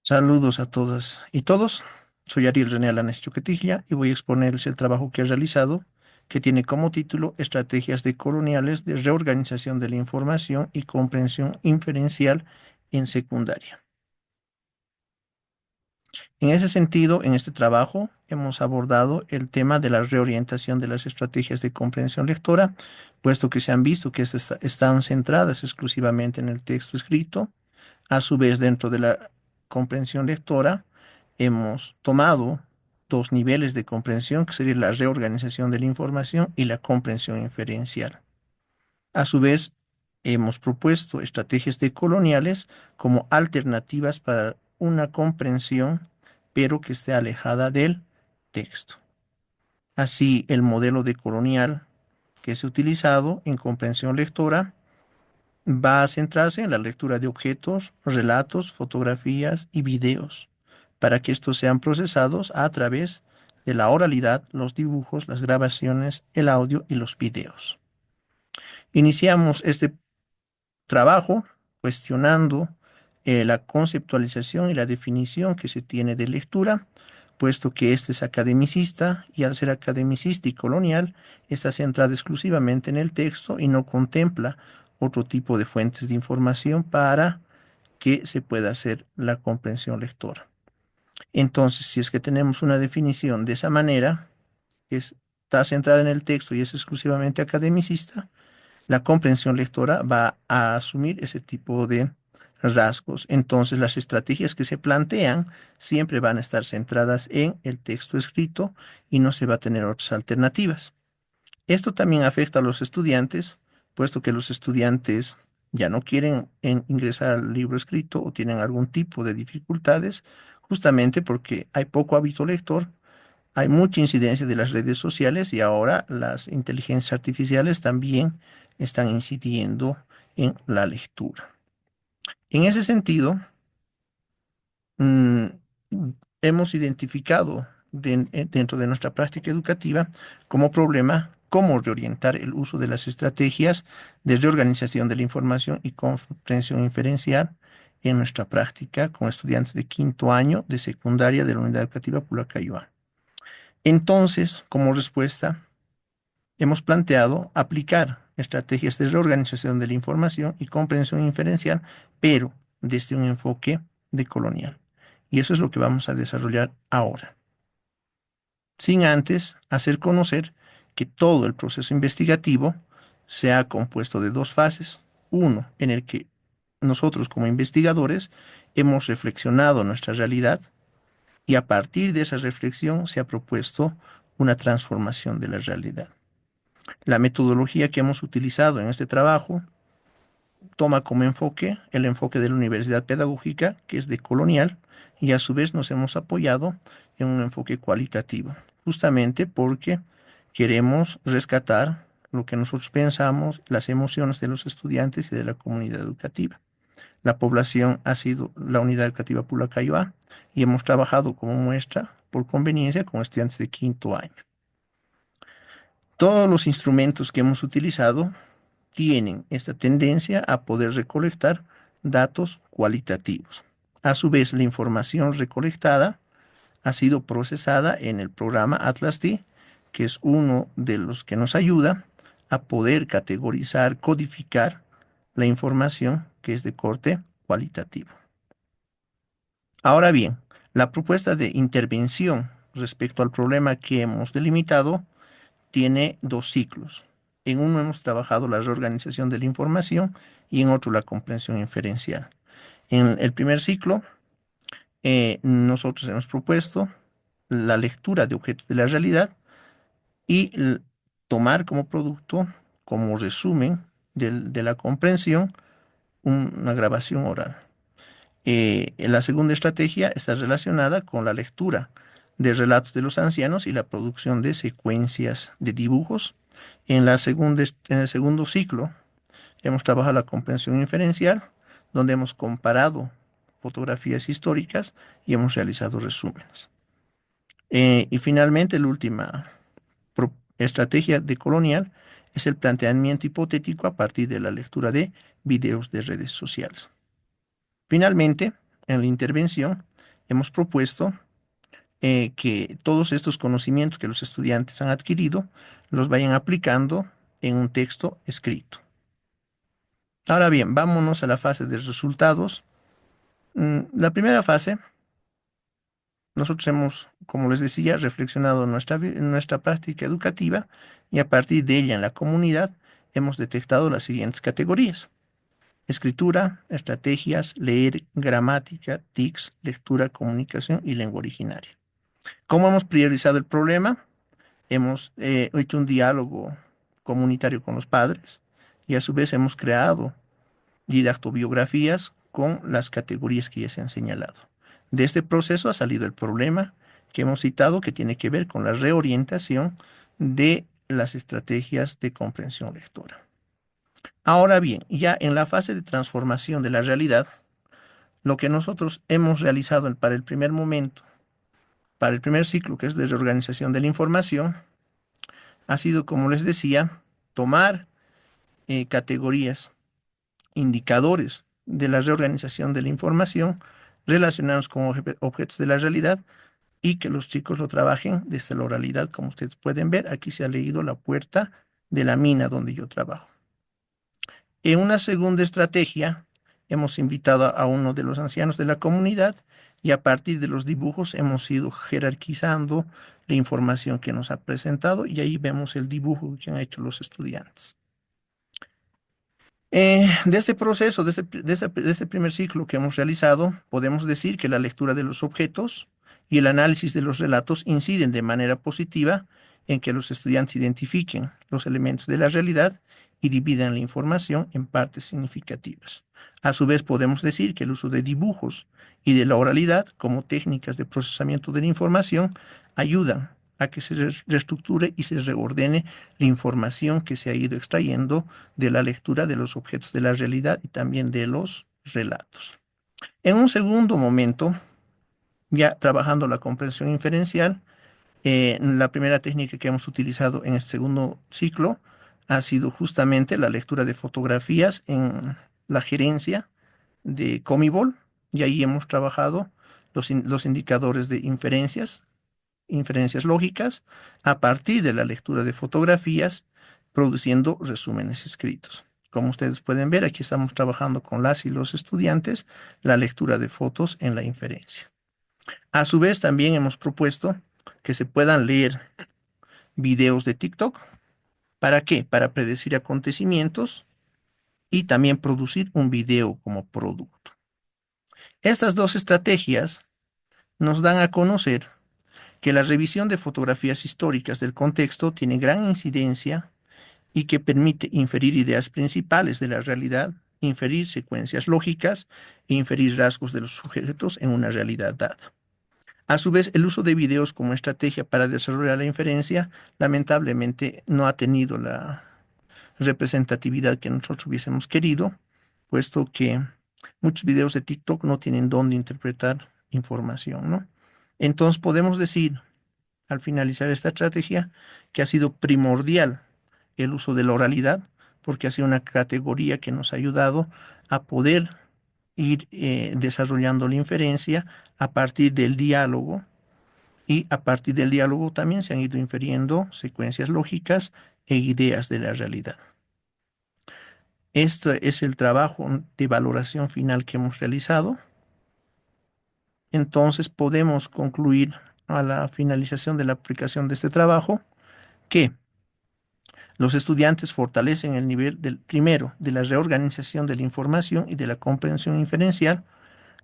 Saludos a todas y todos. Soy Ariel René Alanes Choquetilla y voy a exponerles el trabajo que he realizado, que tiene como título Estrategias decoloniales de reorganización de la información y comprensión inferencial en secundaria. En ese sentido, en este trabajo hemos abordado el tema de la reorientación de las estrategias de comprensión lectora, puesto que se han visto que están centradas exclusivamente en el texto escrito. A su vez, dentro de la comprensión lectora, hemos tomado dos niveles de comprensión, que sería la reorganización de la información y la comprensión inferencial. A su vez, hemos propuesto estrategias decoloniales como alternativas para una comprensión, pero que esté alejada del texto. Así, el modelo decolonial que es utilizado en comprensión lectora va a centrarse en la lectura de objetos, relatos, fotografías y videos, para que estos sean procesados a través de la oralidad, los dibujos, las grabaciones, el audio y los videos. Iniciamos este trabajo cuestionando la conceptualización y la definición que se tiene de lectura, puesto que este es academicista y al ser academicista y colonial está centrado exclusivamente en el texto y no contempla otro tipo de fuentes de información para que se pueda hacer la comprensión lectora. Entonces, si es que tenemos una definición de esa manera, que está centrada en el texto y es exclusivamente academicista, la comprensión lectora va a asumir ese tipo de rasgos. Entonces, las estrategias que se plantean siempre van a estar centradas en el texto escrito y no se va a tener otras alternativas. Esto también afecta a los estudiantes, puesto que los estudiantes ya no quieren ingresar al libro escrito o tienen algún tipo de dificultades, justamente porque hay poco hábito lector, hay mucha incidencia de las redes sociales y ahora las inteligencias artificiales también están incidiendo en la lectura. En ese sentido, mm, hemos identificado dentro de nuestra práctica educativa como problema cómo reorientar el uso de las estrategias de reorganización de la información y comprensión inferencial en nuestra práctica con estudiantes de quinto año de secundaria de la Unidad Educativa Pulacayuá. Entonces, como respuesta, hemos planteado aplicar estrategias de reorganización de la información y comprensión inferencial, pero desde un enfoque decolonial. Y eso es lo que vamos a desarrollar ahora, sin antes hacer conocer que todo el proceso investigativo se ha compuesto de dos fases. Uno, en el que nosotros como investigadores hemos reflexionado nuestra realidad y a partir de esa reflexión se ha propuesto una transformación de la realidad. La metodología que hemos utilizado en este trabajo toma como enfoque el enfoque de la Universidad Pedagógica, que es decolonial, y a su vez nos hemos apoyado en un enfoque cualitativo, justamente porque queremos rescatar lo que nosotros pensamos, las emociones de los estudiantes y de la comunidad educativa. La población ha sido la Unidad Educativa Pulacayuá y hemos trabajado como muestra por conveniencia con estudiantes de quinto año. Todos los instrumentos que hemos utilizado tienen esta tendencia a poder recolectar datos cualitativos. A su vez, la información recolectada ha sido procesada en el programa Atlas-D, que es uno de los que nos ayuda a poder categorizar, codificar la información que es de corte cualitativo. Ahora bien, la propuesta de intervención respecto al problema que hemos delimitado tiene dos ciclos. En uno hemos trabajado la reorganización de la información y en otro la comprensión inferencial. En el primer ciclo, nosotros hemos propuesto la lectura de objetos de la realidad y tomar como producto, como resumen de la comprensión, una grabación oral. La segunda estrategia está relacionada con la lectura de relatos de los ancianos y la producción de secuencias de dibujos. En el segundo ciclo hemos trabajado la comprensión inferencial, donde hemos comparado fotografías históricas y hemos realizado resúmenes. Y finalmente, la última estrategia decolonial es el planteamiento hipotético a partir de la lectura de videos de redes sociales. Finalmente, en la intervención, hemos propuesto que todos estos conocimientos que los estudiantes han adquirido los vayan aplicando en un texto escrito. Ahora bien, vámonos a la fase de resultados. La primera fase, nosotros hemos, como les decía, reflexionado en nuestra práctica educativa y a partir de ella en la comunidad hemos detectado las siguientes categorías: escritura, estrategias, leer, gramática, TICs, lectura, comunicación y lengua originaria. ¿Cómo hemos priorizado el problema? Hemos hecho un diálogo comunitario con los padres y a su vez hemos creado didactobiografías con las categorías que ya se han señalado. De este proceso ha salido el problema que hemos citado, que tiene que ver con la reorientación de las estrategias de comprensión lectora. Ahora bien, ya en la fase de transformación de la realidad, lo que nosotros hemos realizado para el primer momento, para el primer ciclo, que es de reorganización de la información, ha sido, como les decía, tomar categorías, indicadores de la reorganización de la información relacionados con objetos de la realidad y que los chicos lo trabajen desde la oralidad. Como ustedes pueden ver, aquí se ha leído La puerta de la mina donde yo trabajo. En una segunda estrategia, hemos invitado a uno de los ancianos de la comunidad y a partir de los dibujos hemos ido jerarquizando la información que nos ha presentado y ahí vemos el dibujo que han hecho los estudiantes. De este proceso, de este primer ciclo que hemos realizado, podemos decir que la lectura de los objetos y el análisis de los relatos inciden de manera positiva en que los estudiantes identifiquen los elementos de la realidad y dividan la información en partes significativas. A su vez, podemos decir que el uso de dibujos y de la oralidad como técnicas de procesamiento de la información ayudan a que se reestructure y se reordene la información que se ha ido extrayendo de la lectura de los objetos de la realidad y también de los relatos. En un segundo momento, ya trabajando la comprensión inferencial, la primera técnica que hemos utilizado en este segundo ciclo ha sido justamente la lectura de fotografías en la gerencia de Comibol, y ahí hemos trabajado los indicadores de inferencias lógicas a partir de la lectura de fotografías, produciendo resúmenes escritos. Como ustedes pueden ver, aquí estamos trabajando con las y los estudiantes la lectura de fotos en la inferencia. A su vez, también hemos propuesto que se puedan leer videos de TikTok. ¿Para qué? Para predecir acontecimientos y también producir un video como producto. Estas dos estrategias nos dan a conocer que la revisión de fotografías históricas del contexto tiene gran incidencia y que permite inferir ideas principales de la realidad, inferir secuencias lógicas e inferir rasgos de los sujetos en una realidad dada. A su vez, el uso de videos como estrategia para desarrollar la inferencia lamentablemente no ha tenido la representatividad que nosotros hubiésemos querido, puesto que muchos videos de TikTok no tienen dónde interpretar información, ¿no? Entonces podemos decir, al finalizar esta estrategia, que ha sido primordial el uso de la oralidad, porque ha sido una categoría que nos ha ayudado a poder ir desarrollando la inferencia a partir del diálogo, y a partir del diálogo también se han ido infiriendo secuencias lógicas e ideas de la realidad. Este es el trabajo de valoración final que hemos realizado. Entonces podemos concluir a la finalización de la aplicación de este trabajo que los estudiantes fortalecen el nivel del primero de la reorganización de la información y de la comprensión inferencial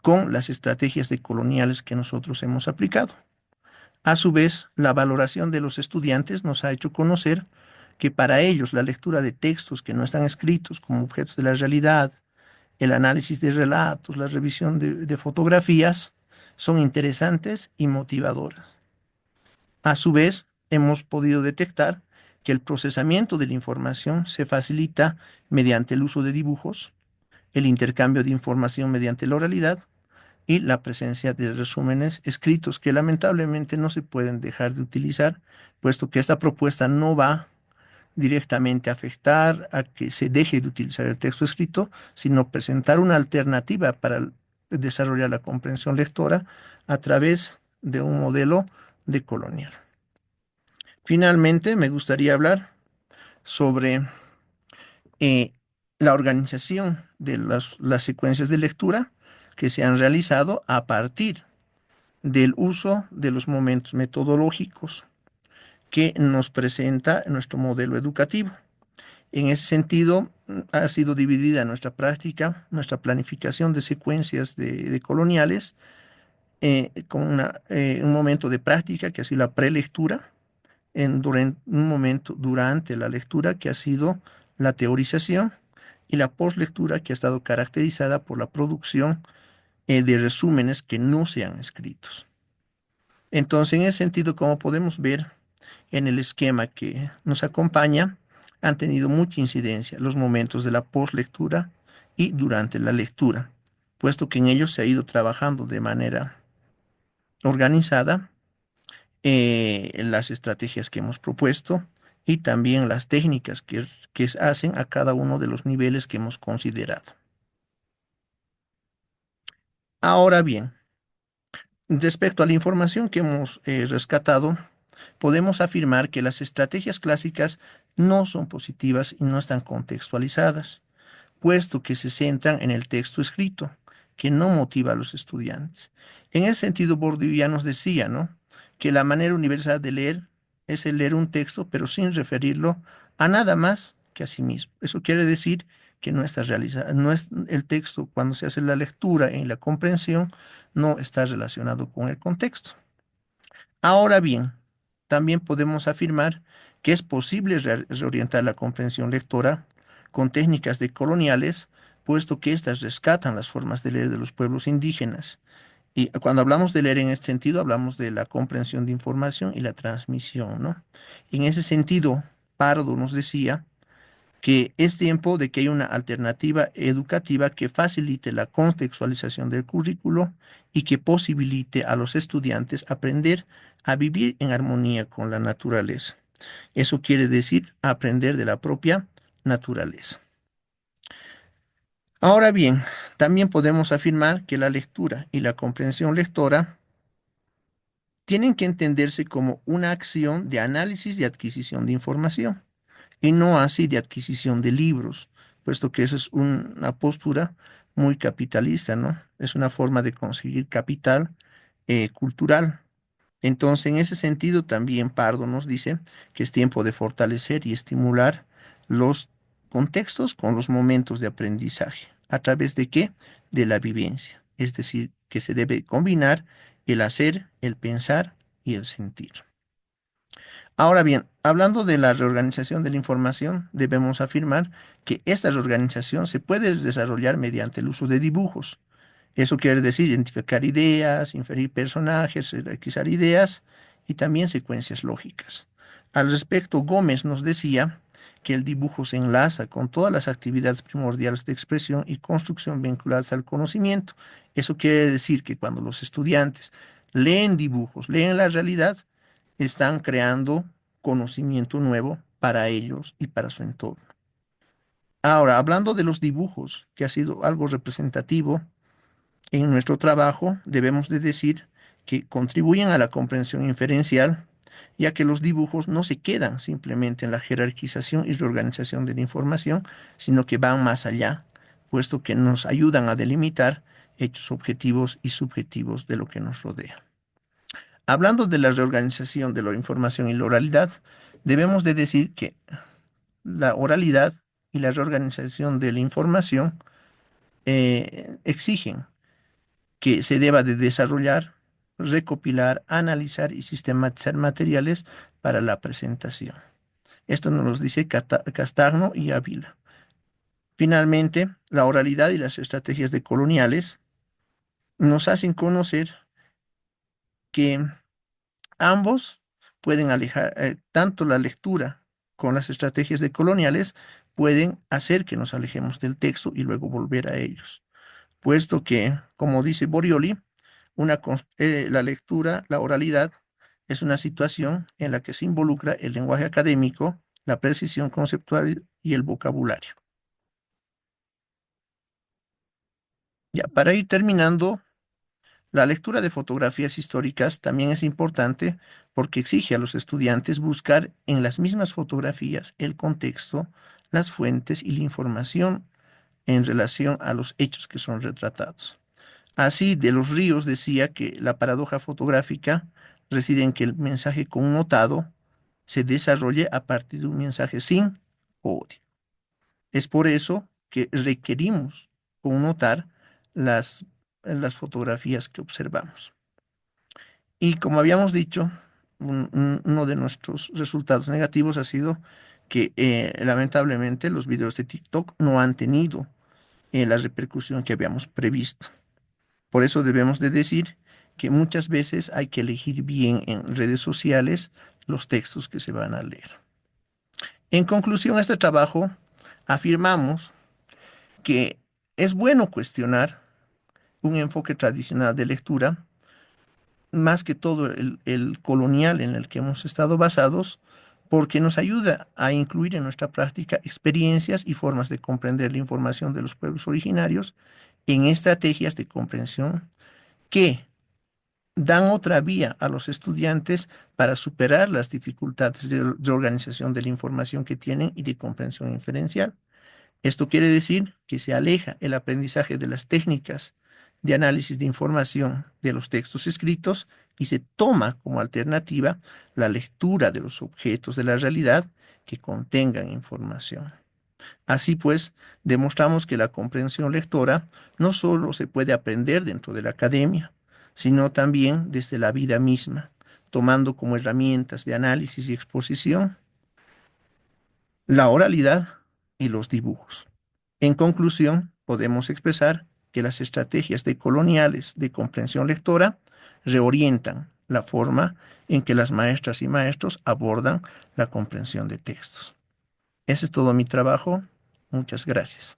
con las estrategias decoloniales que nosotros hemos aplicado. A su vez, la valoración de los estudiantes nos ha hecho conocer que para ellos la lectura de textos que no están escritos como objetos de la realidad, el análisis de relatos, la revisión de fotografías, son interesantes y motivadoras. A su vez, hemos podido detectar que el procesamiento de la información se facilita mediante el uso de dibujos, el intercambio de información mediante la oralidad y la presencia de resúmenes escritos que lamentablemente no se pueden dejar de utilizar, puesto que esta propuesta no va directamente a afectar a que se deje de utilizar el texto escrito, sino presentar una alternativa para desarrollar la comprensión lectora a través de un modelo decolonial. Finalmente, me gustaría hablar sobre eh, la organización de las secuencias de lectura que se han realizado a partir del uso de los momentos metodológicos que nos presenta nuestro modelo educativo. En ese sentido, ha sido dividida nuestra práctica, nuestra planificación de secuencias de coloniales, con un momento de práctica que ha sido la prelectura, durante un momento durante la lectura que ha sido la teorización y la postlectura que ha estado caracterizada por la producción de resúmenes que no sean escritos. Entonces, en ese sentido, como podemos ver en el esquema que nos acompaña, han tenido mucha incidencia los momentos de la postlectura y durante la lectura, puesto que en ellos se ha ido trabajando de manera organizada las estrategias que hemos propuesto y también las técnicas que hacen a cada uno de los niveles que hemos considerado. Ahora bien, respecto a la información que hemos rescatado, podemos afirmar que las estrategias clásicas no son positivas y no están contextualizadas, puesto que se centran en el texto escrito, que no motiva a los estudiantes. En ese sentido, Bourdieu nos decía, ¿no?, que la manera universal de leer es el leer un texto, pero sin referirlo a nada más que a sí mismo. Eso quiere decir que no está realizado, no es el texto cuando se hace la lectura y la comprensión, no está relacionado con el contexto. Ahora bien, también podemos afirmar que es posible reorientar la comprensión lectora con técnicas decoloniales, puesto que éstas rescatan las formas de leer de los pueblos indígenas. Y cuando hablamos de leer en este sentido, hablamos de la comprensión de información y la transmisión, ¿no? En ese sentido, Pardo nos decía que es tiempo de que haya una alternativa educativa que facilite la contextualización del currículo y que posibilite a los estudiantes aprender a vivir en armonía con la naturaleza. Eso quiere decir aprender de la propia naturaleza. Ahora bien, también podemos afirmar que la lectura y la comprensión lectora tienen que entenderse como una acción de análisis y adquisición de información, y no así de adquisición de libros, puesto que eso es una postura muy capitalista, ¿no? Es una forma de conseguir capital cultural. Entonces, en ese sentido, también Pardo nos dice que es tiempo de fortalecer y estimular los contextos con los momentos de aprendizaje. ¿A través de qué? De la vivencia. Es decir, que se debe combinar el hacer, el pensar y el sentir. Ahora bien, hablando de la reorganización de la información, debemos afirmar que esta reorganización se puede desarrollar mediante el uso de dibujos. Eso quiere decir identificar ideas, inferir personajes, jerarquizar ideas y también secuencias lógicas. Al respecto, Gómez nos decía que el dibujo se enlaza con todas las actividades primordiales de expresión y construcción vinculadas al conocimiento. Eso quiere decir que cuando los estudiantes leen dibujos, leen la realidad, están creando conocimiento nuevo para ellos y para su entorno. Ahora, hablando de los dibujos, que ha sido algo representativo en nuestro trabajo, debemos de decir que contribuyen a la comprensión inferencial, ya que los dibujos no se quedan simplemente en la jerarquización y reorganización de la información, sino que van más allá, puesto que nos ayudan a delimitar hechos objetivos y subjetivos de lo que nos rodea. Hablando de la reorganización de la información y la oralidad, debemos de decir que la oralidad y la reorganización de la información exigen que se deba de desarrollar, recopilar, analizar y sistematizar materiales para la presentación. Esto nos lo dice Castagno y Ávila. Finalmente, la oralidad y las estrategias decoloniales nos hacen conocer que ambos pueden alejar, tanto la lectura con las estrategias decoloniales pueden hacer que nos alejemos del texto y luego volver a ellos, puesto que, como dice Borioli, la lectura, la oralidad, es una situación en la que se involucra el lenguaje académico, la precisión conceptual y el vocabulario. Ya, para ir terminando, la lectura de fotografías históricas también es importante porque exige a los estudiantes buscar en las mismas fotografías el contexto, las fuentes y la información en relación a los hechos que son retratados. Así, de los Ríos decía que la paradoja fotográfica reside en que el mensaje connotado se desarrolle a partir de un mensaje sin odio. Es por eso que requerimos connotar las, las fotografías que observamos. Y como habíamos dicho, uno de nuestros resultados negativos ha sido que lamentablemente los videos de TikTok no han tenido la repercusión que habíamos previsto. Por eso debemos de decir que muchas veces hay que elegir bien en redes sociales los textos que se van a leer. En conclusión a este trabajo, afirmamos que es bueno cuestionar un enfoque tradicional de lectura, más que todo el colonial en el que hemos estado basados, porque nos ayuda a incluir en nuestra práctica experiencias y formas de comprender la información de los pueblos originarios en estrategias de comprensión que dan otra vía a los estudiantes para superar las dificultades de organización de la información que tienen y de comprensión inferencial. Esto quiere decir que se aleja el aprendizaje de las técnicas de análisis de información de los textos escritos y se toma como alternativa la lectura de los objetos de la realidad que contengan información. Así pues, demostramos que la comprensión lectora no solo se puede aprender dentro de la academia, sino también desde la vida misma, tomando como herramientas de análisis y exposición la oralidad y los dibujos. En conclusión, podemos expresar que las estrategias decoloniales de comprensión lectora reorientan la forma en que las maestras y maestros abordan la comprensión de textos. Ese es todo mi trabajo. Muchas gracias.